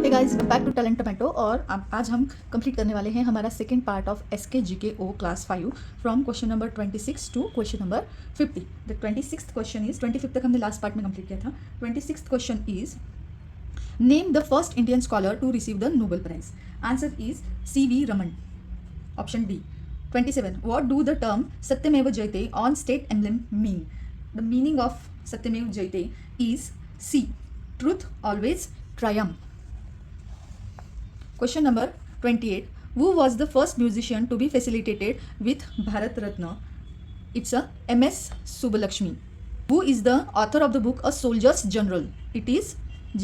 Hey guys, back to talent tomato. और आज हम कंप्लीट करने वाले हैं हमारा second part of SK GK ओ class 5 from question number 26 to question number 50। The 26th question is 25 तक हमने लास्ट पार्ट में कंप्लीट किया था। 26th question is name the first Indian scholar to receive the Nobel prize. Answer is CV Raman, option D. 27 what do the term Satyameva Jayate on state emblem mean. The meaning of Satyameva Jayate is C truth always triumph. Question number 28. Who was the first musician to be facilitated with Bharat Ratna? It's a MS Subbalakshmi. Who is the author of the book A Soldier's General? It is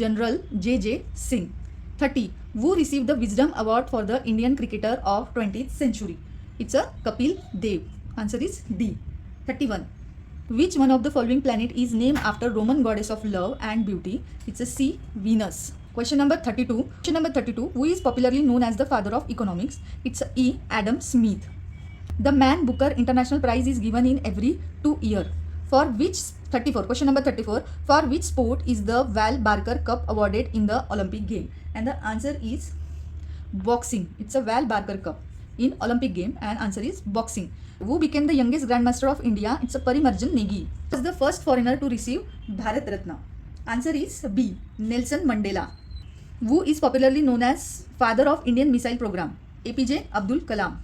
General J.J. Singh. 30. Who received the Wisdom Award for the Indian cricketer of 20th century? It's a Kapil Dev. Answer is D. 31. Which one of the following planet is named after Roman goddess of love and beauty? It's a C. Venus. Question number 32. Question number 32. Who is popularly known as the father of economics? It's a E. Adam Smith. The Man Booker International Prize is given in every 2 years. For which 34. Question number 34. For which sport is the Val Barker Cup awarded in the Olympic game? And the answer is boxing. It's a Val Barker Cup in Olympic game, and answer is boxing. Who became the youngest Grandmaster of India? It's a Parimarjan Negi. Who was the first foreigner to receive Bharat Ratna? Answer is B. Nelson Mandela. Who is popularly known as father of Indian missile program? APJ Abdul Kalam.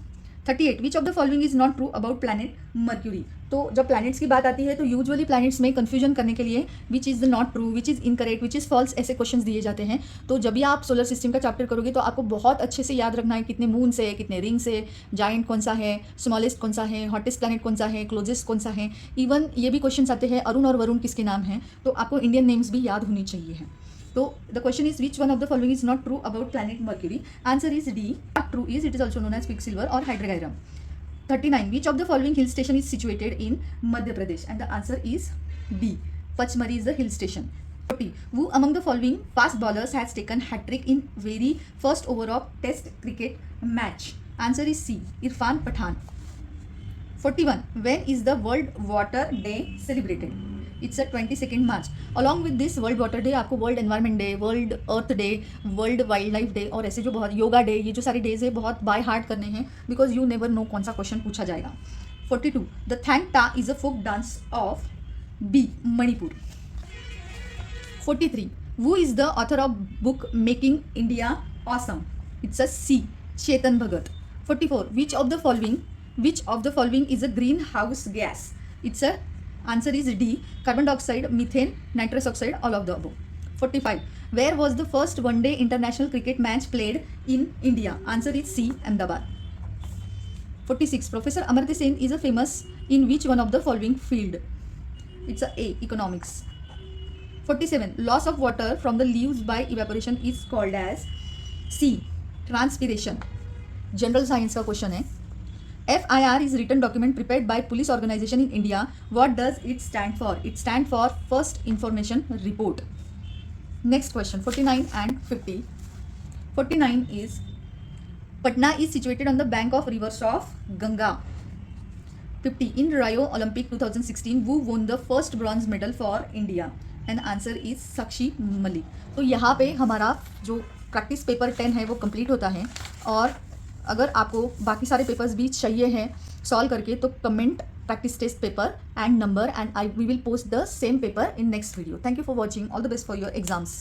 38. Which of the following is not true about planet Mercury? तो जब planets की बात आती है तो usually planets में confusion करने के लिए which is the not true, which is incorrect, which is false, ऐसे क्वेश्चंस दिए जाते हैं। तो जब भी आप सोलर सिस्टम का चैप्टर करोगे तो आपको बहुत अच्छे से याद रखना है कितने मून से, कितने रिंग्स है, जाइंट कौन सा है, स्मॉलेस्ट कौन सा है, हॉटेस्ट प्लैनेट कौन सा है, क्लोजेस्ट कौन सा है। इवन ये भी क्वेश्चन आते हैं अरुण और वरुण किसके नाम हैं, तो आपको इंडियन नेम्स भी याद होनी चाहिए हैं। तो the question is which one of the following is not true about planet Mercury. Answer is D. Not true is it is also known as quicksilver और hydrargyrum. 39. Which of the following hill station is situated in Madhya Pradesh? And the answer is D. Pachmari is the hill station. 40. Who among the following fast bowlers has taken hat-trick in very first over of Test cricket match? Answer is C. Irfan Pathan. 41. When is the World Water Day celebrated? It's a 22nd March. Along with this World Water Day आपको World Environment Day, World Earth Day, World Wildlife Day और ऐसे जो बहुत yoga day, ये जो सारे days है बहुत बाय हार्ट करने हैं बिकॉज यू नेवर नो कौन सा क्वेश्चन पूछा जाएगा। 42. The Thang Ta is a folk dance of B Manipur. 43. Who is the author of book Making India Awesome? It's a C. Chetan Bhagat. 44. Which of the following is a greenhouse gas? It's a answer is D. Carbon dioxide, methane, nitrous oxide, all of the above. 45. Where was the first one-day international cricket match played in India? Answer is C. Ahmedabad. 46. Professor Amartya Sen is a famous in which one of the following field? It's a economics. 47. Loss of water from the leaves by evaporation is called as C. Transpiration. General science का question है। FIR is written document prepared by police organization in India. What does it stand for? It stands for First Information Report. Next question, 49 and 50. 49 is Patna is situated on the bank of rivers of Ganga. 50. In Rio Olympic 2016, who won the first bronze medal for India? And answer is Sakshi Malik. तो यहाँ पे हमारा जो practice paper 10 है वो complete होता है। और अगर आपको बाकी सारे पेपर्स भी चाहिए हैं सॉल्व करके तो comment practice test paper and number and we will post the same paper in next video. Thank you for watching. All the best for your exams.